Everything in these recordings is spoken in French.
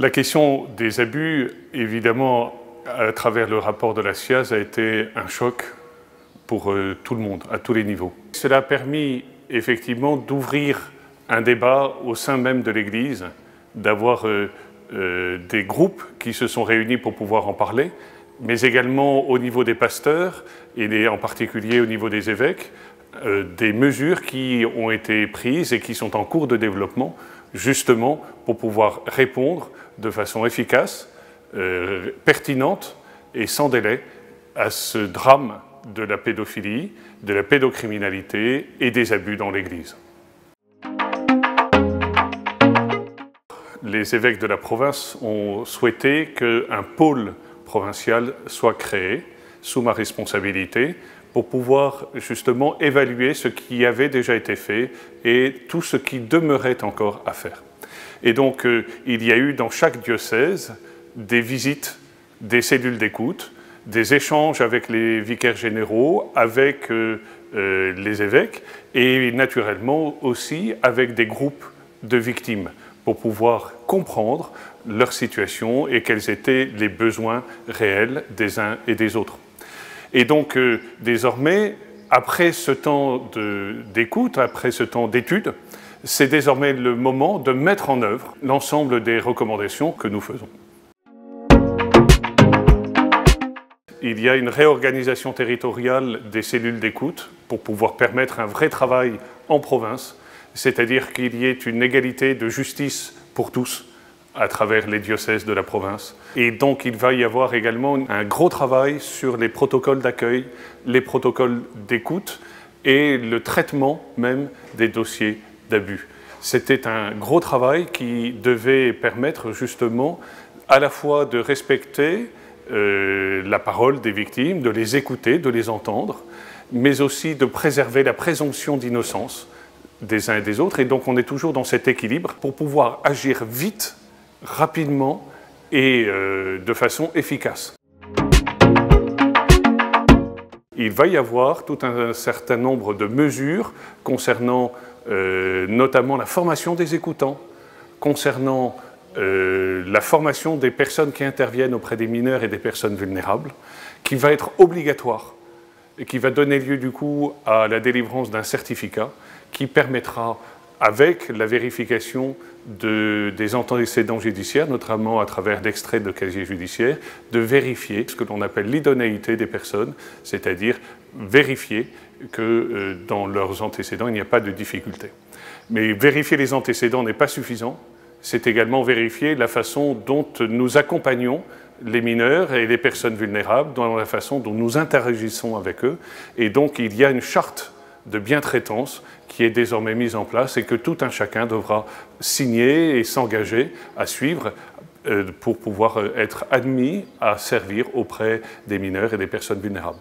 La question des abus, évidemment, à travers le rapport de la SIAZ, a été un choc pour tout le monde, à tous les niveaux. Cela a permis effectivement d'ouvrir un débat au sein même de l'Église, d'avoir des groupes qui se sont réunis pour pouvoir en parler, mais également au niveau des pasteurs, et en particulier au niveau des évêques, des mesures qui ont été prises et qui sont en cours de développement, justement pour pouvoir répondre de façon efficace, pertinente et sans délai à ce drame de la pédophilie, de la pédocriminalité et des abus dans l'Église. Les évêques de la province ont souhaité qu'un pôle provincial soit créé sous ma responsabilité pour pouvoir justement évaluer ce qui avait déjà été fait et tout ce qui demeurait encore à faire. Et donc il y a eu dans chaque diocèse des visites, des cellules d'écoute, des échanges avec les vicaires généraux, avec les évêques et naturellement aussi avec des groupes de victimes pour pouvoir comprendre leur situation et quels étaient les besoins réels des uns et des autres. Et donc désormais, après ce temps d'écoute, après ce temps d'étude, c'est désormais le moment de mettre en œuvre l'ensemble des recommandations que nous faisons. Il y a une réorganisation territoriale des cellules d'écoute pour pouvoir permettre un vrai travail en province, c'est-à-dire qu'il y ait une égalité de justice pour tous à travers les diocèses de la province. Et donc il va y avoir également un gros travail sur les protocoles d'accueil, les protocoles d'écoute et le traitement même des dossiers d'abus. C'était un gros travail qui devait permettre justement à la fois de respecter la parole des victimes, de les écouter, de les entendre, mais aussi de préserver la présomption d'innocence des uns et des autres. Et donc on est toujours dans cet équilibre pour pouvoir agir vite, rapidement et de façon efficace. Il va y avoir tout un certain nombre de mesures concernant notamment la formation des écoutants, concernant la formation des personnes qui interviennent auprès des mineurs et des personnes vulnérables, qui va être obligatoire et qui va donner lieu du coup à la délivrance d'un certificat qui permettra, avec la vérification des antécédents judiciaires, notamment à travers d'extraits de casiers judiciaires, de vérifier ce que l'on appelle l'idonéité des personnes, c'est-à-dire vérifier que dans leurs antécédents, il n'y a pas de difficulté. Mais vérifier les antécédents n'est pas suffisant, c'est également vérifier la façon dont nous accompagnons les mineurs et les personnes vulnérables, dans la façon dont nous interagissons avec eux. Et donc il y a une charte de bientraitance qui est désormais mise en place et que tout un chacun devra signer et s'engager à suivre pour pouvoir être admis à servir auprès des mineurs et des personnes vulnérables.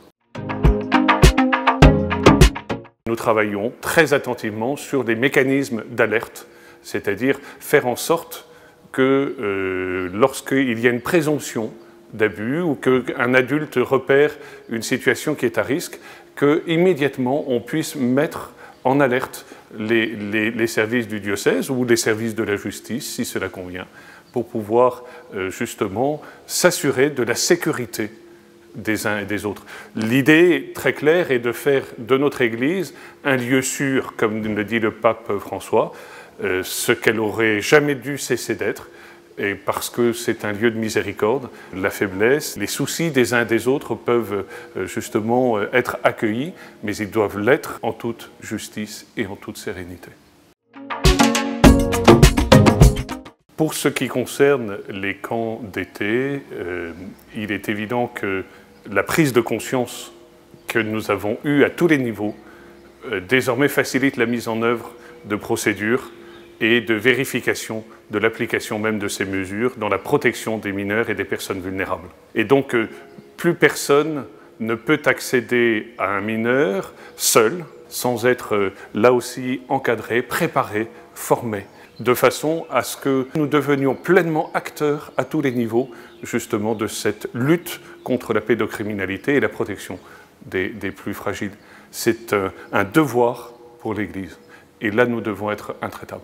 Nous travaillons très attentivement sur des mécanismes d'alerte, c'est-à-dire faire en sorte que lorsqu'il y a une présomption d'abus ou qu'un adulte repère une situation qui est à risque, qu'immédiatement on puisse mettre en alerte les services du diocèse ou les services de la justice, si cela convient, pour pouvoir justement s'assurer de la sécurité des uns et des autres. L'idée très claire est de faire de notre Église un lieu sûr, comme le dit le pape François, ce qu'elle n'aurait jamais dû cesser d'être, et parce que c'est un lieu de miséricorde, la faiblesse, les soucis des uns et des autres peuvent justement être accueillis, mais ils doivent l'être en toute justice et en toute sérénité. Pour ce qui concerne les camps d'été, il est évident que la prise de conscience que nous avons eue à tous les niveaux désormais facilite la mise en œuvre de procédures et de vérification de l'application même de ces mesures dans la protection des mineurs et des personnes vulnérables. Et donc, plus personne ne peut accéder à un mineur seul, sans être là aussi encadré, préparé, formé, de façon à ce que nous devenions pleinement acteurs à tous les niveaux, justement, de cette lutte contre la pédocriminalité et la protection des plus fragiles. C'est un devoir pour l'Église. Et là, nous devons être intraitables.